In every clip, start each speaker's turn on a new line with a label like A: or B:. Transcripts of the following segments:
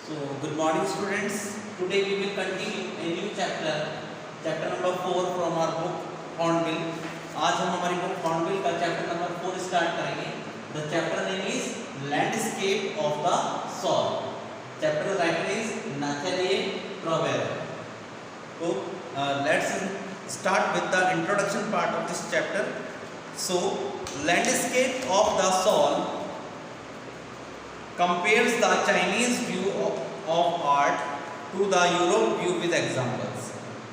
A: So, good morning students. Today we will continue a new chapter, chapter number 4 from our book Hornbill. आज हम हमारी book Hornbill का chapter number 4 start करेंगे. The chapter name is Landscape of the Soul. Chapter title is Nathaniel Provera. So, let's start with the introduction part of this chapter. So, Landscape of the Soul compares the Chinese view of art to the Europe view with examples.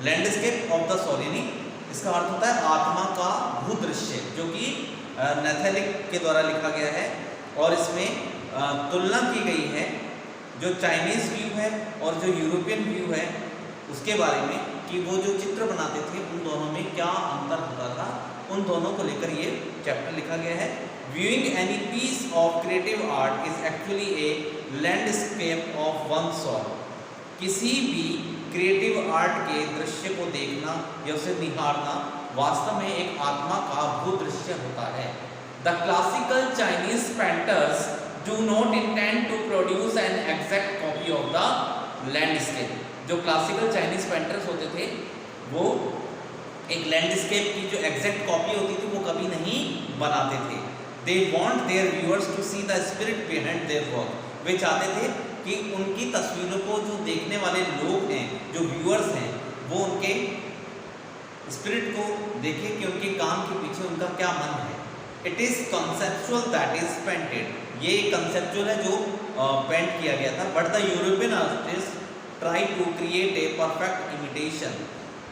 A: Landscape of the soul यानी इसका अर्थ होता है आत्मा का भूदृश्य, जो कि नैथेलिक के द्वारा लिखा गया है और इसमें तुलना की गई है जो चाइनीज़ व्यू है और जो यूरोपियन व्यू है उसके बारे में कि वो जो चित्र बनाते थे उन दोनों में क्या अंतर होता था, उन दोनों को लेकर ये चैप्टर लिखा गया है. Viewing any piece of creative art is actually a landscape of one's soul. किसी भी क्रिएटिव आर्ट के दृश्य को देखना या उसे निहारना वास्तव में एक आत्मा का भूदृश्य होता है. The classical Chinese painters do not intend to produce an exact copy of the landscape. जो क्लासिकल चाइनीज पेंटर्स होते थे वो एक लैंडस्केप की जो एग्जैक्ट कॉपी होती थी वो कभी नहीं बनाते थे. They want their viewers to see the spirit behind their work. वे चाहते थे कि उनकी तस्वीरों को जो देखने वाले लोग हैं, जो व्यूअर्स हैं, वो उनके स्पिरिट को देखें कि उनके काम के पीछे उनका क्या मन है. It is conceptual that is painted. ये कंसेप्चुअल है जो पेंट किया गया था. But the European artists try to create a perfect imitation.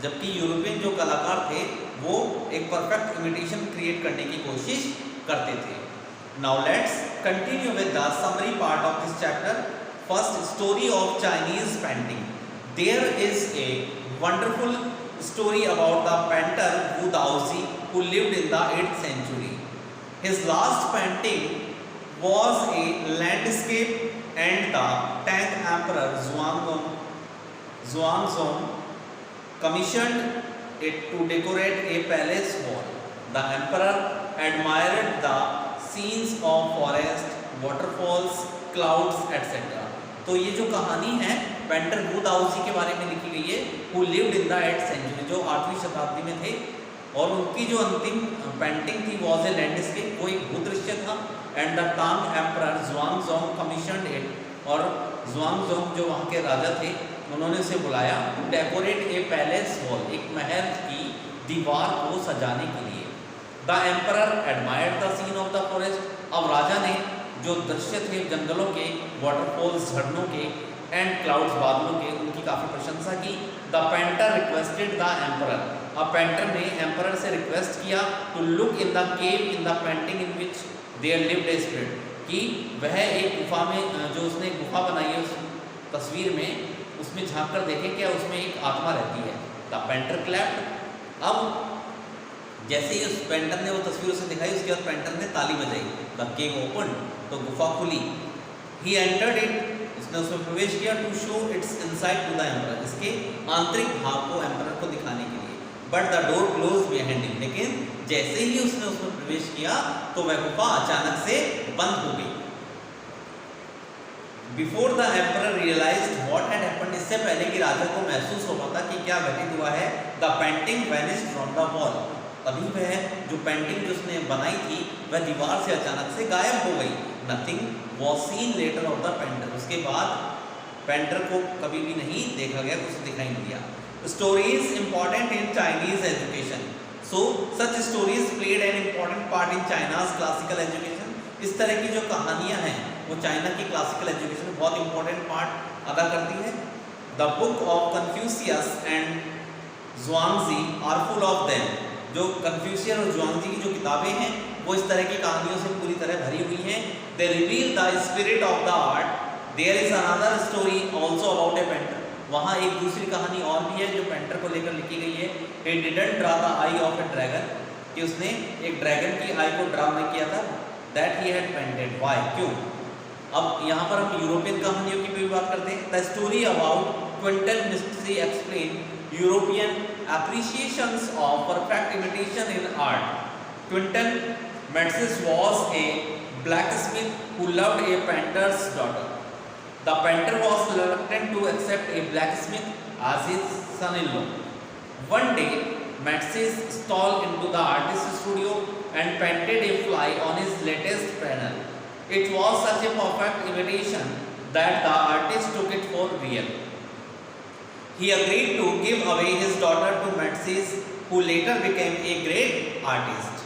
A: जबकि यूरोपियन जो कलाकार थे वो एक परफेक्ट इमिटेशन क्रिएट करने की कोशिश करते थे. Now let's continue with the summary part of this chapter. First, story of Chinese painting. There is a wonderful story about the painter Wu Daozi who lived in the 8th century. His last painting was a landscape and the Tang Emperor Xuanzong commissioned it to decorate a palace wall. The emperor admired the scenes of forest, waterfalls, clouds, etc. तो ये जो कहानी है painter वू दाओजी के बारे में लिखी गई है, who lived in the 8th century, जो 8वीं शताब्दी में थे और उनकी जो अंतिम पेंटिंग थी was a landscape, वो एक भूदृश्य था. And the Tang Emperor Xuanzong commissioned it, और Xuanzong जो वहाँ के राजा थे उन्होंने उसे बुलाया to decorate a palace wall, एक महल की दीवार को सजाने के लिए. The emperor admired the scene of the forest. अब राजा ने जो दृश्य थे जंगलों के, वाटरफॉल्स झरनों के, एंड क्लाउड्स बादलों के, उनकी काफ़ी प्रशंसा की. The painter requested the emperor. अब पेंटर ने एम्परर से रिक्वेस्ट किया to look in the cave in the painting in which there lived a spirit, कि वह एक गुफा में जो उसने गुफा बनाई है उस तस्वीर में उसमें झांक कर देखे क्या उसमें एक आत्मा रहती है. The painter clapped. अब जैसे ही उस पेंटर ने वो तस्वीर उसे दिखाई उसके बाद पेंटर ने ताली बजाई. द केव ओपन, तो गुफा खुली. ही एंटर्ड इट, उसने उसमें प्रवेश किया to show its inside to the emperor, इसके आंतरिक भाव को एम्परर को दिखाने के लिए. But the door close behind him, लेकिन जैसे ही उसने उसमें प्रवेश किया तो वह गुफा अचानक से बंद हो गई. Before the emperor realised what had happened, इससे पहले कि राजा को महसूस हो पाता कि क्या घटित हुआ है, the painting vanished from the wall. अभी वह जो पेंटिंग जो उसने बनाई थी वह दीवार से अचानक से गायब हो गई. Nothing was seen later of the painter, उसके बाद पेंटर को कभी भी नहीं देखा गया, कुछ दिखाई नहीं दिया. Stories important in Chinese education. So such stories played an important part in China's classical education. इस तरह की जो कहानियाँ हैं वो चाइना की क्लासिकल एजुकेशन में बहुत इंपॉर्टेंट पार्ट अदा करती है. The book of Confucius and Zhuangzi are full of them. जो कन्फ्यूशियस और ज़ुआंगजी की जो किताबें हैं वो इस तरह की कहानियों से पूरी तरह भरी हुई हैं. They reveal the spirit of the art. There is another story also about a painter. वहाँ एक दूसरी कहानी और भी है जो पेंटर को लेकर लिखी गई है. He didn't draw the I of A dragon, कि उसने एक ड्रैगन की आई को ड्रा नहीं किया था. That he had painted. Why, क्यों? अब यहाँ पर हम यूरोपियन कहानियों की भी बात करते हैं. The story about quintal mystery explain European appreciations of perfect imitation in art. Quentin Matsys was a blacksmith who loved a painter's daughter. The painter was reluctant to accept a blacksmith as his son-in-law. One day, Matisse stole into the artist's studio and painted a fly on his latest panel. It was such a perfect imitation that the artist took it for real. He agreed to give away his daughter to Matisse, who later became a great artist.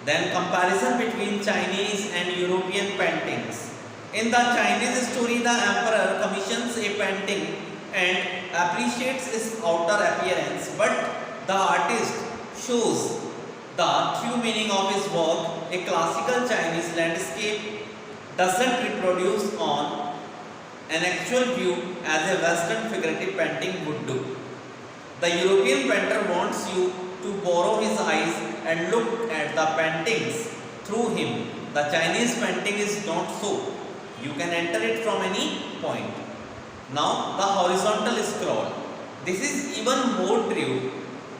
A: Then comparison between Chinese and European paintings. In the Chinese story, the emperor commissions a painting and appreciates its outer appearance, but the artist shows the true meaning of his work. A classical Chinese landscape doesn't reproduce on an actual view as a Western figurative painting would do. The European painter wants you to borrow his eyes and look at the paintings through him. The Chinese painting is not so. You can enter it from any point. Now the horizontal scroll. This is even more true.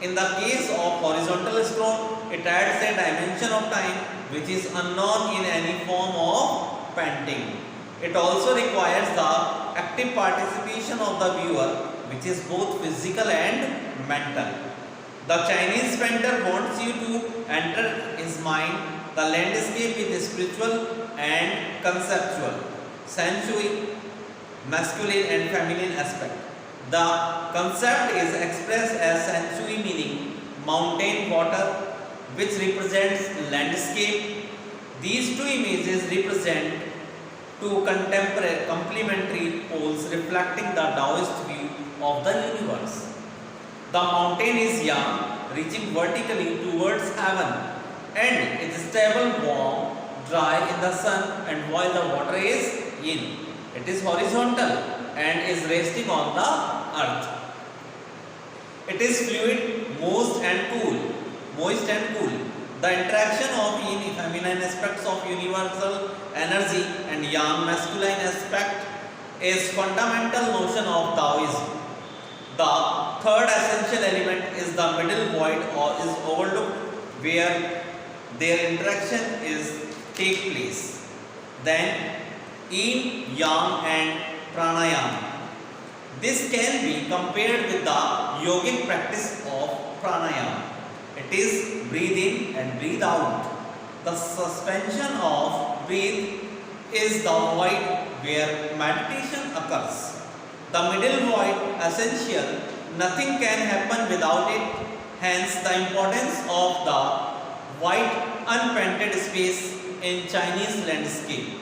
A: In the case of horizontal scroll, it adds a dimension of time which is unknown in any form of painting. It also requires the active participation of the viewer, which is both physical and mental. The Chinese painter wants you to enter his mind. The landscape is spiritual and conceptual, sensual, masculine and feminine aspect. The concept is expressed as sensual meaning mountain, water, which represents landscape. These two images represent two contemporary complementary poles reflecting the Taoist view of the universe. The mountain is young, reaching vertically towards heaven, and is stable, warm, dry in the sun, and while the water is yin, it is horizontal and is resting on the earth. It is fluid, moist and cool. The interaction of yin feminine aspects of universal energy and yang masculine aspect is fundamental notion of Taoism. The third essential element is the middle void or is overlooked where their interaction is take place. Then yin, yang and pranayama. This can be compared with the yogic practice of pranayama. It is breathe in and breathe out. The suspension of breath is the void where meditation occurs. The middle void essential, nothing can happen without it, hence the importance of the white unpainted space in Chinese landscape.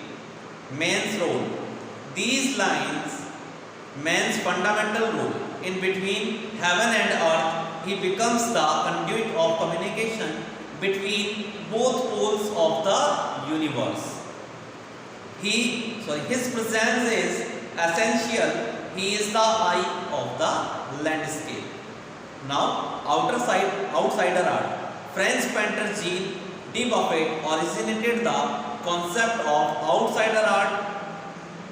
A: Man's role. These lines, man's fundamental role. In between heaven and earth, he becomes the conduit of communication between both poles of the universe. His presence is essential. He is the eye of the landscape. Now, outsider art. French painter Jean Dubuffet originated the concept of outsider art.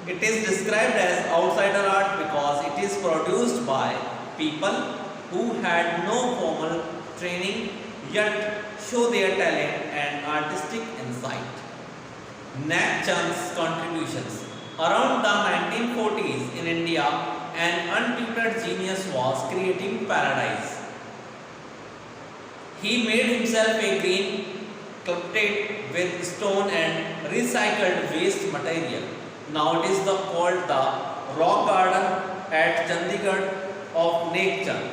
A: It is described as outsider art because it is produced by people who had no formal training yet show their talent and artistic insight. Nat Chand's contributions. Around the 1940s in India, an untutored genius was creating paradise. He made himself a green sculpted with stone and recycled waste material. Now it is called the Rock Garden at Chandigarh of Nat Chand.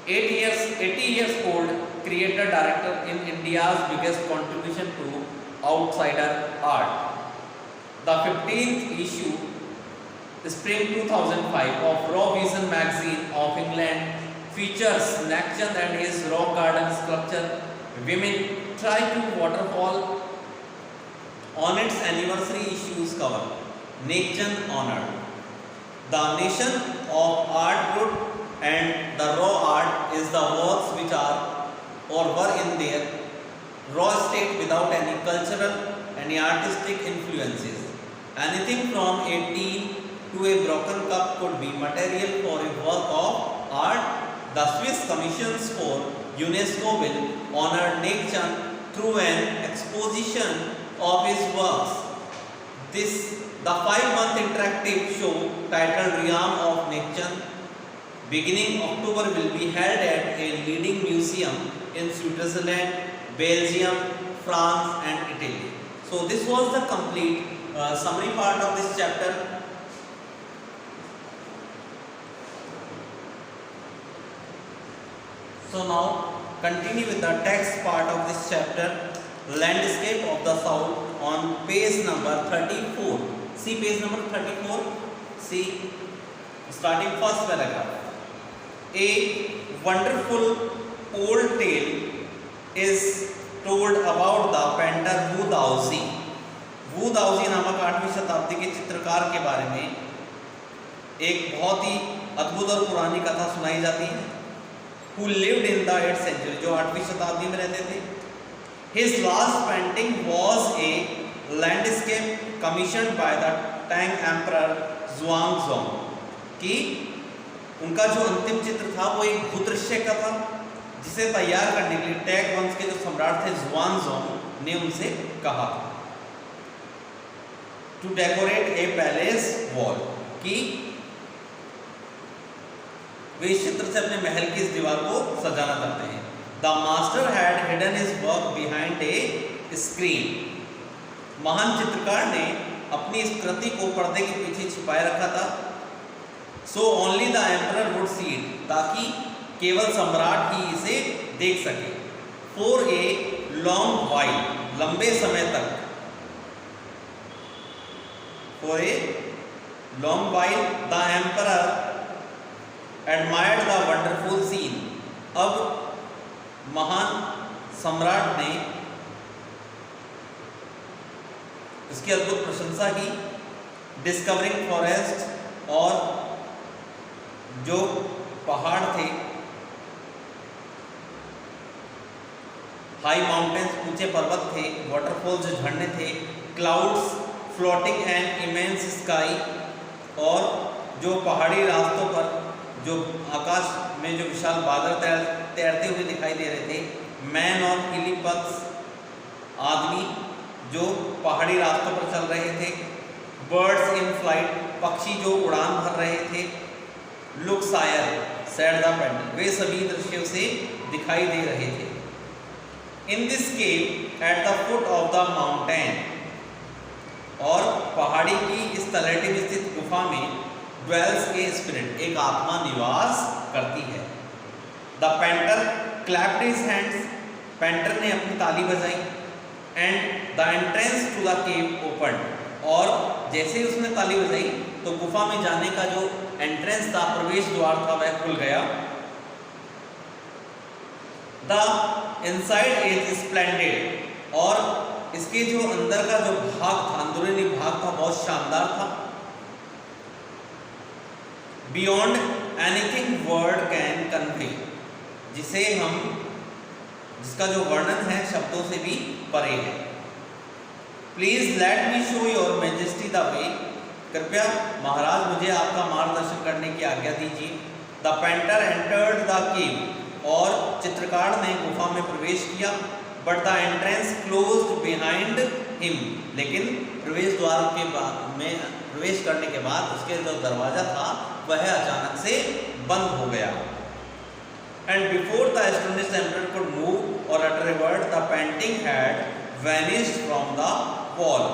A: 80 years old, creator director in India's biggest contribution to outsider art. The 15th issue, spring 2005 of Raw Vision magazine of England features Nat Chand and his rock garden sculpture Women Try to Waterfall on its anniversary issues cover. Nat Chand honored. The Nation of Art Group and the Raw Art is the works which are or were in their raw state without any cultural, any artistic influences. Anything from a tea to a broken cup could be material for a work of art. The Swiss Commissions for UNESCO will honor Nat Chand through an exposition of his works. The 5-month interactive show titled Realm of Nature beginning October will be held at a leading museum in Switzerland, Belgium, France and Italy. So this was the complete summary part of this chapter. So now continue with the text part of this chapter, Landscape of the South, on page number 34. See page number 34. See, starting first paragraph. A wonderful old tale is told about the painter Wu Daozi. वू दाओजी नामक 8वीं शताब्दी के चित्रकार के बारे में एक बहुत ही अद्भुत और पुरानी कथा सुनाई जाती है। Who lived in the 8th century, जो 8वीं शताब्दी में रहते थे। His last painting was a landscape commissioned by the Tang Emperor Xuanzong, कि उनका जो अंतिम चित्र था वो एक भूदृश्य का था, जिसे तैयार करने के लिए टैग वंश के जो सम्राट थे जुआनजोंग ने उनसे कहा to decorate a palace wall, कि वे इस चित्र से अपने महल की इस दीवार को सजाना चाहते हैं। The master had hidden his work behind a screen, महान चित्रकार ने अपनी इस कृति को पर्दे के पीछे छिपाए रखा था। So only the emperor would see it, ताकि केवल सम्राट ही इसे देख सके। फॉर ए लॉन्ग वाइल, लंबे समय तक। For a long while the emperor admired the wonderful scene, अब महान सम्राट ने इसकी अद्भुत प्रशंसा की। डिस्कवरिंग फॉरेस्ट, और जो पहाड़ थे, हाई माउंटेन्स, ऊंचे पर्वत थे, वाटरफॉल्स, झरने थे, clouds floating and immense sky, और जो पहाड़ी रास्तों पर जो आकाश में जो विशाल बादल तैरते हुए दिखाई दे रहे थे। मैन और इलिपत्स, आदमी जो पहाड़ी रास्तों पर चल रहे थे। बर्ड्स इन फ्लाइट, पक्षी जो उड़ान भर रहे थे। Look sire said the painter, वे सभी दृश्यों से दिखाई दे रहे थे। In this cave at the foot of the mountain, और पहाड़ी की इस तलहटी में स्थित गुफा में ड्वेल्स ए स्पिरिट, एक आत्मा निवास करती है। The painter clapped his hands, painter ने अपनी ताली बजाई। And the entrance to the cave open, और जैसे ही उसने ताली बजाई तो गुफा में जाने का जो एंट्रेंस था, प्रवेश द्वार था, वह खुल गया। द इनसाइड इज स्प्लेंडेड, और इसके जो अंदर का जो भाग था, अंदरूनी भाग था, बहुत शानदार था। Beyond anything word can convey, जिसका जो वर्णन है शब्दों से भी परे है। Please let me show your majesty the way, कृपया महाराज मुझे आपका मार्गदर्शन करने की आज्ञा दीजिए। The painter entered the cave, और चित्रकार ने गुफा में प्रवेश किया। But the entrance closed behind him, लेकिन प्रवेश द्वार के बाद में प्रवेश करने के बाद उसके जो दरवाजा था वह अचानक से बंद हो गया। And before the astonished emperor could move or utter a word, the painting had vanished from the wall,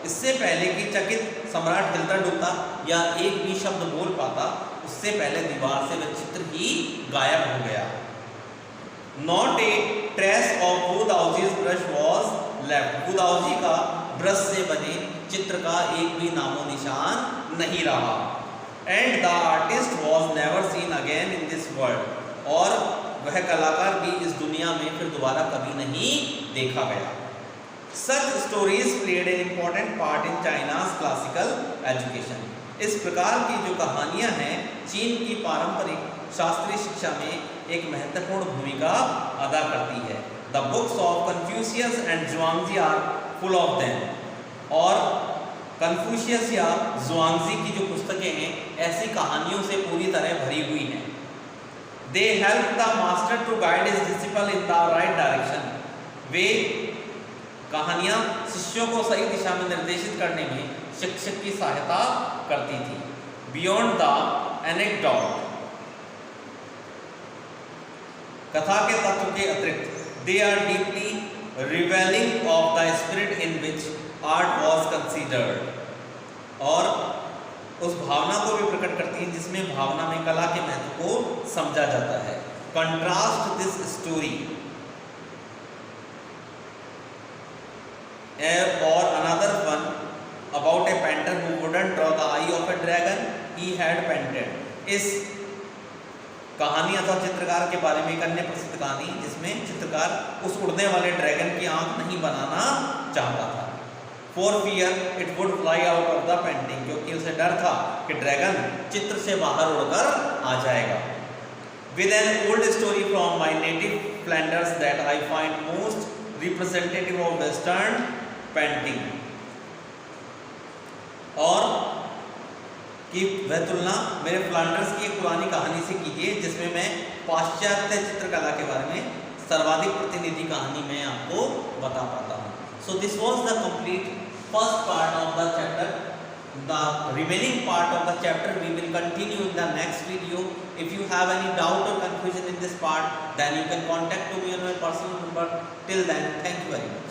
A: इससे पहले कि चकित सम्राट हिलता डुलता या एक भी शब्द बोल पाता, उससे पहले दीवार से वह चित्र ही गायब हो गया। Not a trace of Wu Daozi's brush was left, Wu Daozi का ब्रश से बने चित्र का एक भी नामो निशान नहीं रहा। And the artist was never seen again in this world, और वह कलाकार भी इस दुनिया में फिर दोबारा कभी नहीं देखा गया। Such stories played an important part in China's classical education, इस प्रकार की जो कहानियाँ हैं चीन की पारंपरिक शास्त्रीय शिक्षा में एक महत्वपूर्ण भूमिका अदा करती है। The books of Confucius and Zhuangzi are full of them, और कन्फ्यूशियस या जुआंगजी की जो पुस्तकें हैं ऐसी कहानियों से पूरी तरह भरी हुई हैं। They help the master to guide his disciple in the right direction, वे कहानियाँ शिष्यों को सही दिशा में निर्देशित करने में शिक्षक की सहायता करती थी। बियॉन्ड द एनेक्डोट, कथा के तत्व के अतिरिक्त, they are deeply revealing of the spirit in which art was considered, और उस भावना को भी प्रकट करती है जिसमें भावना में कला के महत्व को समझा जाता है। कंट्रास्ट दिस स्टोरी और another one about a painter who wouldn't draw the I of A dragon he had painted. इस कहानी अथवा चित्रकार के बारे में एक अन्य प्रसिद्ध कहानी जिसमें चित्रकार उस उड़ने वाले ड्रैगन की आंख नहीं बनाना चाहता था। For fear it would fly out of the painting, क्योंकि उसे डर था कि ड्रैगन चित्र से बाहर उड़कर आ जाएगा। With an old story from my native Flanders that I find most representative of western painting, और कि वह तुलना मेरे फ्लैंडर्स की एक पुरानी कहानी से कीजिए जिसमें मैं पाश्चात्य चित्रकला के बारे में सर्वाधिक प्रतिनिधि कहानी मैं आपको बता पाता हूँ। So this was the complete first part of the chapter. The remaining part of the chapter we will continue in the next video. If you have any doubt or confusion in this part, then you can contact me on my personal number. Till then, thank you very much.